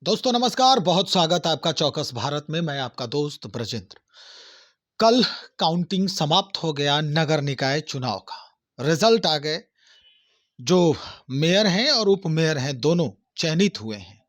दोस्तों नमस्कार, बहुत स्वागत है आपका चौकस भारत में। मैं आपका दोस्त ब्रजेंद्र। कल काउंटिंग समाप्त हो गया नगर निकाय चुनाव का। रिजल्ट आ गए। जो मेयर हैं और उप मेयर हैं दोनों चयनित हुए हैं।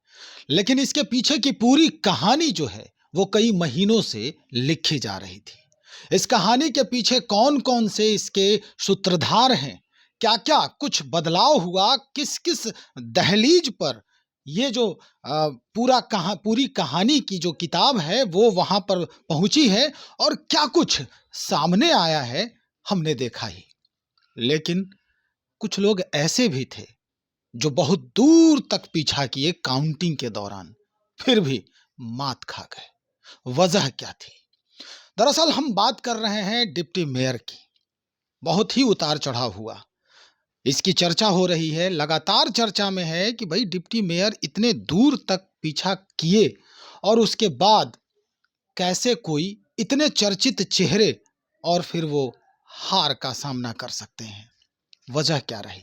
लेकिन इसके पीछे की पूरी कहानी जो है वो कई महीनों से लिखी जा रही थी। इस कहानी के पीछे कौन-कौन से इसके सूत्रधार हैं, क्या-क्या कुछ बदलाव हुआ, किस-किस दहलीज पर ये जो पूरी कहानी की जो किताब है वो वहां पर पहुंची है और क्या कुछ सामने आया है, हमने देखा ही। लेकिन कुछ लोग ऐसे भी थे जो बहुत दूर तक पीछा किए काउंटिंग के दौरान, फिर भी मात खा गए। वजह क्या थी? दरअसल हम बात कर रहे हैं डिप्टी मेयर की। बहुत ही उतार चढ़ाव हुआ। इसकी चर्चा हो रही है, लगातार चर्चा में है कि भाई डिप्टी मेयर इतने दूर तक पीछा किए और उसके बाद कैसे कोई इतने चर्चित चेहरे और फिर वो हार का सामना कर सकते हैं। वजह क्या रही?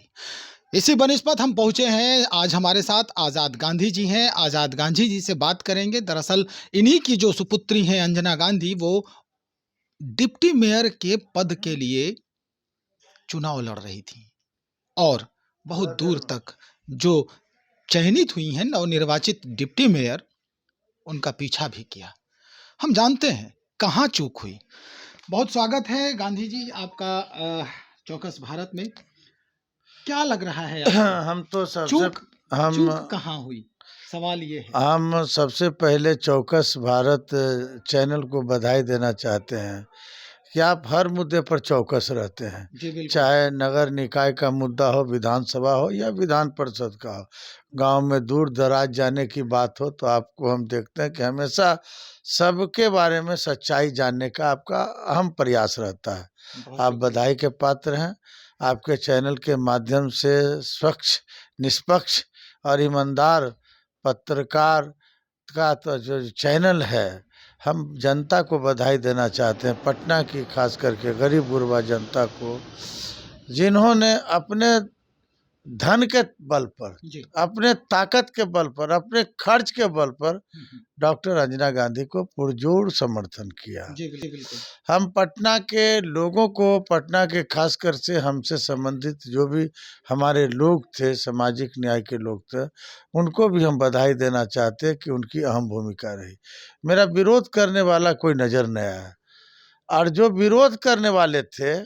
इसी बनिस्पत हम पहुंचे हैं। आज हमारे साथ आजाद गांधी जी हैं। आजाद गांधी जी से बात करेंगे। दरअसल इन्हीं की जो सुपुत्री हैं अंजना गांधी, वो डिप्टी मेयर के पद के लिए चुनाव लड़ रही थी और बहुत दूर तक जो चयनित हुई हैं नवनिर्वाचित डिप्टी मेयर, उनका पीछा भी किया। हम जानते हैं कहाँ चूक हुई। बहुत स्वागत है गांधी जी आपका चौकस भारत में। क्या लग रहा है आपको? हम तो सबसे चूक चूक कहाँ हुई? सवाल ये है। हम सबसे पहले चौकस भारत चैनल को बधाई देना चाहते हैं कि आप हर मुद्दे पर चौकस रहते हैं। जी बिल्कुल। चाहे नगर निकाय का मुद्दा हो, विधानसभा हो या विधान परिषद का हो, गांव में दूर दराज जाने की बात हो, तो आपको हम देखते हैं कि हमेशा सबके बारे में सच्चाई जानने का आपका अहम प्रयास रहता है। बहुत आप शुक्रिया। बधाई के पात्र हैं। आपके चैनल के माध्यम से स्वच्छ, निष्पक्ष और ईमानदार पत्रकार का तो जो चैनल है, हम जनता को बधाई देना चाहते हैं, पटना की खास करके गरीब गुरबा जनता को, जिन्होंने अपने धन के बल पर, जी। अपने ताकत के बल पर, अपने खर्च के बल पर डॉक्टर अंजना गांधी को पुरजोर समर्थन किया। जी बिल्कुल। हम पटना के लोगों को, पटना के खासकर से हमसे संबंधित जो भी हमारे लोग थे, सामाजिक न्याय के लोग थे, उनको भी हम बधाई देना चाहते हैं कि उनकी अहम भूमिका रही। मेरा विरोध करने वाला कोई नज़र नहीं आया, और जो विरोध करने वाले थे,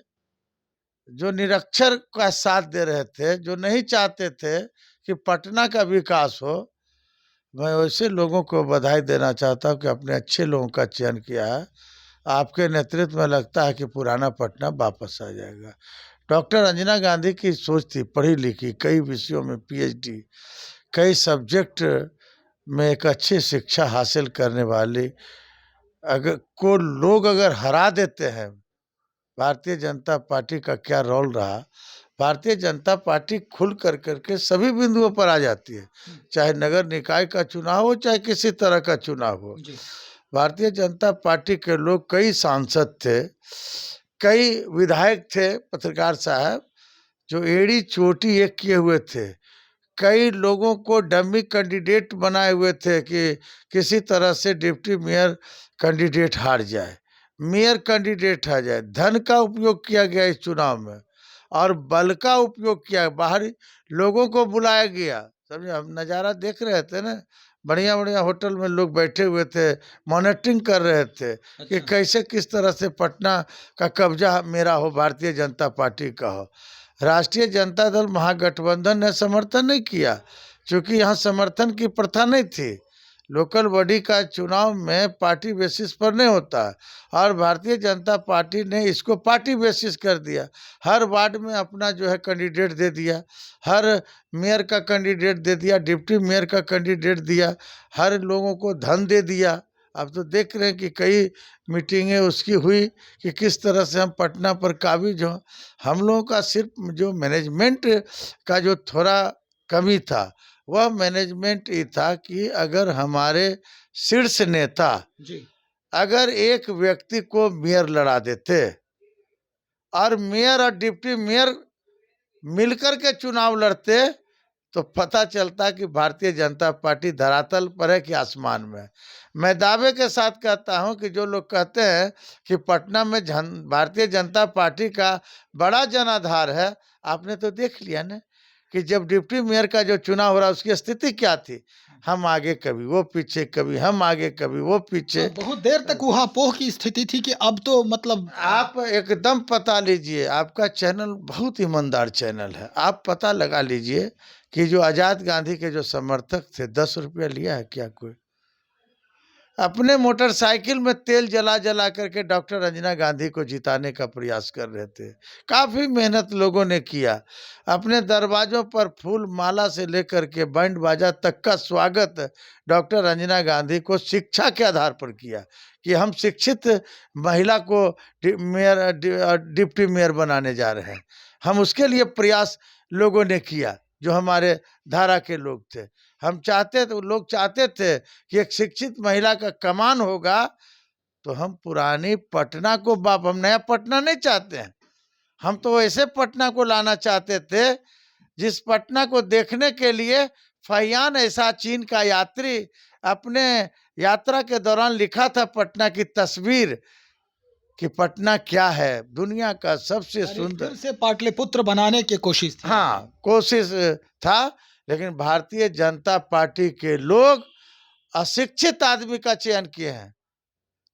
जो निरक्षर का साथ दे रहे थे, जो नहीं चाहते थे कि पटना का विकास हो, मैं वैसे लोगों को बधाई देना चाहता हूँ कि अपने अच्छे लोगों का चयन किया है। आपके नेतृत्व में लगता है कि पुराना पटना वापस आ जाएगा। डॉक्टर अंजना गांधी की सोच थी, पढ़ी लिखी, कई विषयों में पीएचडी, कई सब्जेक्ट में एक अच्छी शिक्षा हासिल करने वाली लोग अगर हरा देते हैं, भारतीय जनता पार्टी का क्या रोल रहा। भारतीय जनता पार्टी खुल कर करके सभी बिंदुओं पर आ जाती है, चाहे नगर निकाय का चुनाव हो, चाहे किसी तरह का चुनाव हो। भारतीय जनता पार्टी के लोग, कई सांसद थे, कई विधायक थे, पत्रकार साहब, जो एड़ी चोटी एक किए हुए थे। कई लोगों को डमी कैंडिडेट बनाए हुए थे कि किसी तरह से डिप्टी मेयर कैंडिडेट हार जाए, मेयर कैंडिडेट हार जाए। धन का उपयोग किया गया इस चुनाव में, और बल का उपयोग किया, बाहरी लोगों को बुलाया गया। समझे, हम नज़ारा देख रहे थे ना, बढ़िया बढ़िया होटल में लोग बैठे हुए थे, मॉनिटरिंग कर रहे थे कि कैसे किस तरह से पटना का कब्जा मेरा हो, भारतीय जनता पार्टी का हो। राष्ट्रीय जनता दल महागठबंधन ने समर्थन नहीं किया, क्योंकि यहाँ समर्थन की प्रथा नहीं थी। लोकल बॉडी का चुनाव में पार्टी बेसिस पर नहीं होता, और भारतीय जनता पार्टी ने इसको पार्टी बेसिस कर दिया। हर वार्ड में अपना जो है कैंडिडेट दे दिया, हर मेयर का कैंडिडेट दे दिया, डिप्टी मेयर का कैंडिडेट दिया, हर लोगों को धन दे दिया। अब तो देख रहे हैं कि कई मीटिंगें उसकी हुई कि किस तरह से हम पटना पर काबिज हों। हम लोगों का सिर्फ जो मैनेजमेंट का जो थोड़ा कमी था, वह मैनेजमेंट ये था कि अगर हमारे शीर्ष नेता अगर एक व्यक्ति को मेयर लड़ा देते, और मेयर और डिप्टी मेयर मिलकर के चुनाव लड़ते, तो पता चलता कि भारतीय जनता पार्टी धरातल पर है कि आसमान में है। मैं दावे के साथ कहता हूं कि जो लोग कहते हैं कि पटना में भारतीय जनता पार्टी का बड़ा जनाधार है, आपने तो देख लिया ना कि जब डिप्टी मेयर का जो चुनाव हो रहा उसकी स्थिति क्या थी। हम आगे कभी वो पीछे, कभी हम आगे कभी वो पीछे। हाँ, बहुत देर तक ऊहापोह की स्थिति थी कि अब तो मतलब आप एकदम पता लीजिए, आपका चैनल बहुत ईमानदार चैनल है। आप पता लगा लीजिए कि जो आज़ाद गांधी के जो समर्थक थे, 10 रुपया लिया है क्या कोई? अपने मोटरसाइकिल में तेल जला-जला करके डॉक्टर अंजना गांधी को जिताने का प्रयास कर रहे थे। काफ़ी मेहनत लोगों ने किया। अपने दरवाज़ों पर फूल माला से लेकर के बैंड बाजा तक का स्वागत डॉक्टर अंजना गांधी को शिक्षा के आधार पर किया कि हम शिक्षित महिला को डिप्टी मेयर बनाने जा रहे हैं। हम उसके लिए प्रयास लोगों ने किया, जो हमारे धारा के लोग थे। हम चाहते थे, लोग चाहते थे कि एक शिक्षित महिला का कमान होगा, तो हम पुरानी पटना को हम नया पटना नहीं चाहते हैं। हम तो ऐसे पटना को लाना चाहते थे जिस पटना को देखने के लिए फहियान ऐसा चीन का यात्री अपने यात्रा के दौरान लिखा था पटना की तस्वीर कि पटना क्या है, दुनिया का सबसे यानी सुंदर। फिर से पाटलिपुत्र बनाने की कोशिश थी। हाँ, कोशिश था, लेकिन भारतीय जनता पार्टी के लोग अशिक्षित आदमी का चयन किए हैं,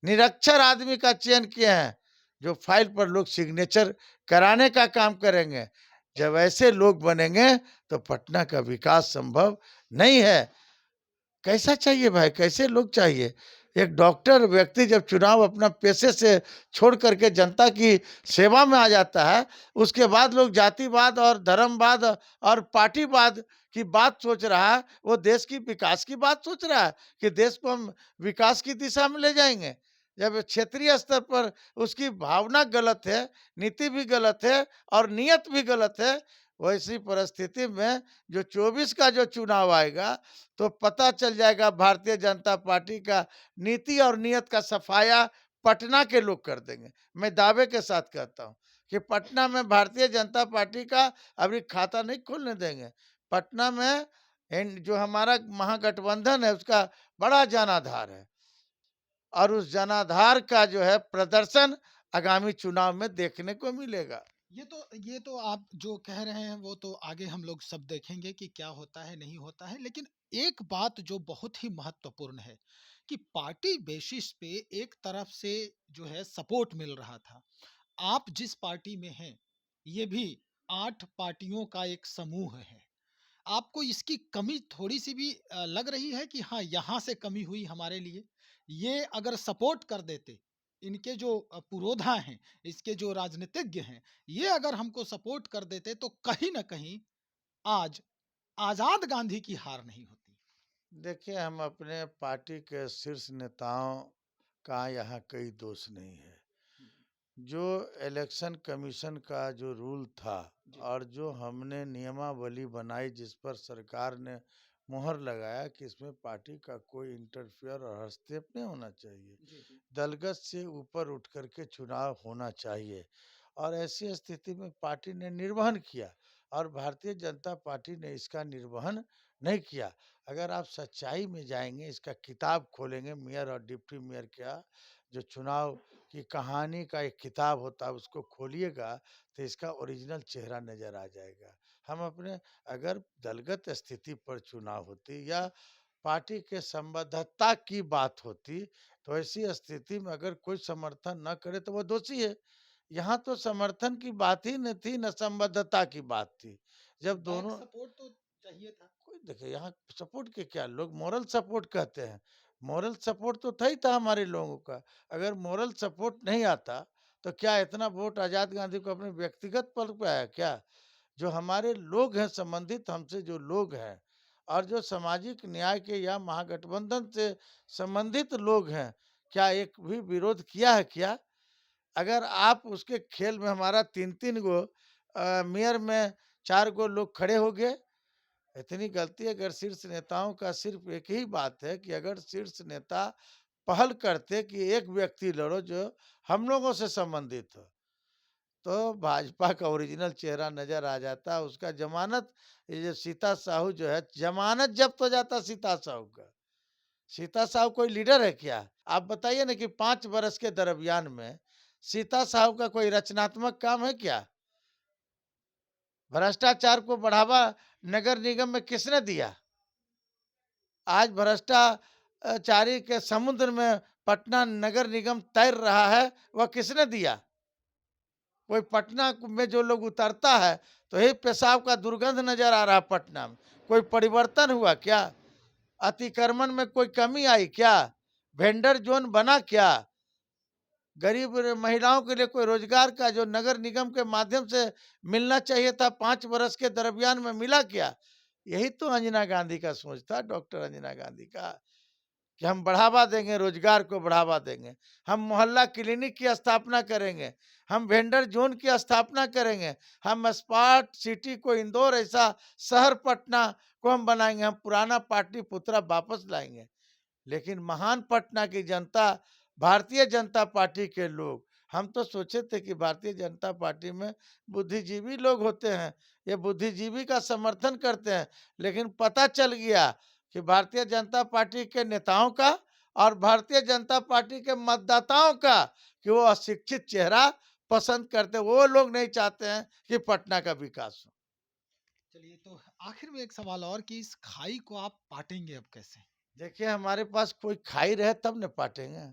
निरक्षर आदमी का चयन किए हैं, जो फाइल पर लोग सिग्नेचर कराने का काम करेंगे। जब ऐसे लोग बनेंगे तो पटना का विकास संभव नहीं है। कैसा चाहिए भाई, कैसे लोग चाहिए? एक डॉक्टर व्यक्ति जब चुनाव अपना पेशे से छोड़ करके जनता की सेवा में आ जाता है, उसके बाद लोग जातिवाद और धर्मवाद और पार्टीवाद की बात सोच रहा है, वो देश की विकास की बात सोच रहा है कि देश को हम विकास की दिशा में ले जाएँगे। जब क्षेत्रीय स्तर पर उसकी भावना गलत है, नीति भी गलत है और नियत भी गलत है, वैसी परिस्थिति में जो 24 का जो चुनाव आएगा, तो पता चल जाएगा भारतीय जनता पार्टी का नीति और नियत का सफाया पटना के लोग कर देंगे। मैं दावे के साथ कहता हूँ कि पटना में भारतीय जनता पार्टी का अभी खाता नहीं खोलने देंगे। पटना में जो हमारा महागठबंधन है उसका बड़ा जनाधार है और उस जनाधार का जो है प्रदर्शन आगामी चुनाव में देखने को मिलेगा। ये तो आप जो कह रहे हैं वो तो आगे हम लोग सब देखेंगे कि क्या होता है नहीं होता है, लेकिन एक बात जो बहुत ही महत्वपूर्ण है कि पार्टी बेसिस पे एक तरफ से जो है सपोर्ट मिल रहा था। आप जिस पार्टी में हैं, ये भी 8 पार्टियों का एक समूह है। आपको इसकी कमी थोड़ी-सी भी लग रही है कि हाँ, यहाँ से कमी हुई हमारे लिए? ये अगर सपोर्ट कर देते, इनके जो पुरोधा हैं, इसके जो राजनीतिज्ञ हैं, ये अगर हमको सपोर्ट कर देते तो कहीं न कहीं आज आज़ाद गांधी की हार नहीं होती। देखिए, हम अपने पार्टी के शीर्ष नेताओं का यहाँ कोई दोष नहीं है। जो इलेक्शन कमीशन का जो रूल था जी, और जो हमने नियमावली बनाई जिस पर सरकार ने मुहर लगाया कि इसमें पार्टी का कोई इंटरफेयर और हस्तक्षेप नहीं होना चाहिए। जी, जी। दलगत से ऊपर उठ करके चुनाव होना चाहिए और ऐसी स्थिति में पार्टी ने निर्वहन किया और भारतीय जनता पार्टी ने इसका निर्वहन नहीं किया। अगर आप सच्चाई में जाएंगे, इसका किताब खोलेंगे, मेयर और डिप्टी मेयर का जो चुनाव की कहानी का एक किताब होता है उसको खोलिएगा तो इसका ओरिजिनल चेहरा नजर आ जाएगा। हम अपने अगर दलगत स्थिति पर चुनाव होती या पार्टी के संबद्धता की बात होती, तो ऐसी स्थिति में अगर कोई समर्थन न करे तो वो दोषी है। यहाँ तो समर्थन की बात ही न थी, न संबद्धता की बात थी। जब बैक दोनों सपोर्ट तो चाहिए था। कोई देखिए यहाँ सपोर्ट के क्या लोग मोरल सपोर्ट कहते हैं। मोरल सपोर्ट तो था ही था हमारे लोगों का। अगर मोरल सपोर्ट नहीं आता तो क्या इतना वोट आजाद गांधी को अपने व्यक्तिगत पल पे आया क्या? जो हमारे लोग हैं, संबंधित हमसे जो लोग हैं और जो सामाजिक न्याय के या महागठबंधन से संबंधित लोग हैं, क्या एक भी विरोध किया है क्या? अगर आप उसके खेल में हमारा 3-3 गो मेयर में 4 गो लोग खड़े हो गए, इतनी गलती अगर शीर्ष नेताओं का सिर्फ एक ही बात है कि अगर शीर्ष नेता पहल करते कि एक व्यक्ति लड़ो जो हम लोगों से संबंधित हो, तो भाजपा का ओरिजिनल चेहरा नज़र आ जाता। उसका ज़मानत, ये जो सीता साहू जो है, ज़मानत जब्त हो जाता सीता साहू का। सीता साहू कोई लीडर है क्या? आप बताइए ना कि 5 बरस के दरमियान में सीता साहू का कोई रचनात्मक काम है क्या? भ्रष्टाचार को बढ़ावा नगर निगम में किसने दिया? आज भ्रष्टाचारी के समुद्र में पटना नगर निगम तैर रहा है, वह किसने दिया? कोई पटना में जो लोग उतरता है तो हे पेशाब का दुर्गंध नजर आ रहा है पटना में। कोई परिवर्तन हुआ क्या? अतिक्रमण में कोई कमी आई क्या? वेंडर जोन बना क्या? गरीब महिलाओं के लिए कोई रोजगार का जो नगर निगम के माध्यम से मिलना चाहिए था, 5 बरस के दरमियान में मिला क्या? यही तो अंजना गांधी का सोच था, डॉक्टर अंजना गांधी का, कि हम बढ़ावा देंगे, रोजगार को बढ़ावा देंगे, हम मोहल्ला क्लिनिक की स्थापना करेंगे, हम वेंडर जोन की स्थापना करेंगे, हम स्मार्ट सिटी को, इंदौर ऐसा शहर पटना को हम बनाएंगे, हम पुराना पाटलिपुत्रा वापस लाएंगे। लेकिन महान पटना की जनता, भारतीय जनता पार्टी के लोग, हम तो सोचे थे कि भारतीय जनता पार्टी में बुद्धिजीवी लोग होते हैं, ये बुद्धिजीवी का समर्थन करते हैं, लेकिन पता चल गया कि भारतीय जनता पार्टी के नेताओं का और भारतीय जनता पार्टी के मतदाताओं का, कि वो अशिक्षित चेहरा पसंद करते, वो लोग नहीं चाहते हैं कि पटना का विकास हो। चलिए, तो आखिर में एक सवाल और कि इस खाई को आप पाटेंगे अब कैसे? देखिए, हमारे पास कोई खाई रहे तब न पाटेंगे।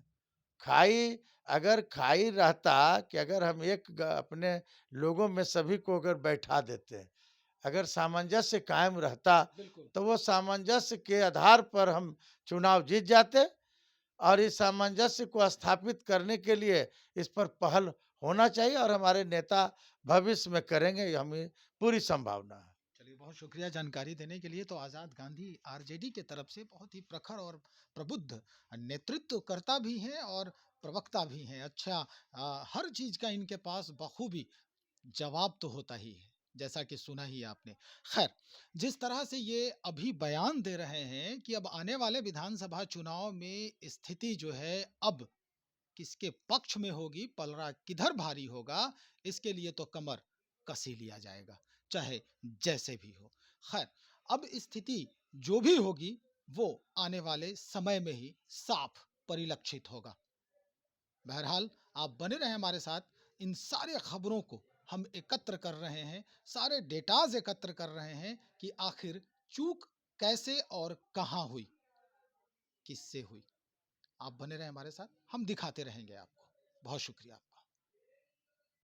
खाई, अगर खाई रहता कि अगर हम अपने लोगों में सभी को अगर बैठा देते, अगर सामंजस्य कायम रहता, बिल्कुल। तो वो सामंजस्य के आधार पर हम चुनाव जीत जाते। और इस सामंजस्य को स्थापित करने के लिए इस पर पहल होना चाहिए, और हमारे नेता भविष्य में करेंगे, ये हमें पूरी संभावना है। चलिए, बहुत शुक्रिया जानकारी देने के लिए। तो आज़ाद गांधी आरजेडी के तरफ से बहुत ही प्रखर और प्रबुद्ध नेतृत्वकर्ता भी हैं और प्रवक्ता भी हैं। अच्छा, हर चीज़ का इनके पास बखूबी जवाब तो होता ही है, जैसा कि सुना ही आपने। खैर, जिस तरह से ये अभी बयान दे रहे हैं कि अब आने वाले विधानसभा चुनाव में स्थिति जो है अब किसके पक्ष में होगी, पलड़ा किधर भारी होगा, इसके लिए तो कमर कस ही लिया जाएगा, चाहे जैसे भी हो। खैर, अब स्थिति जो भी होगी, वो आने वाले समय में ही साफ परिलक्षित होगा। बहरहाल, आप बने रहें हमारे साथ। इन सारे खबरों को हम एकत्र कर रहे हैं, सारे डेटाज़ एकत्र कर रहे हैं कि आखिर चूक कैसे और कहाँ हुई, किससे हुई। आप बने रहें हमारे साथ, हम दिखाते रहेंगे आपको। बहुत शुक्रिया आपका।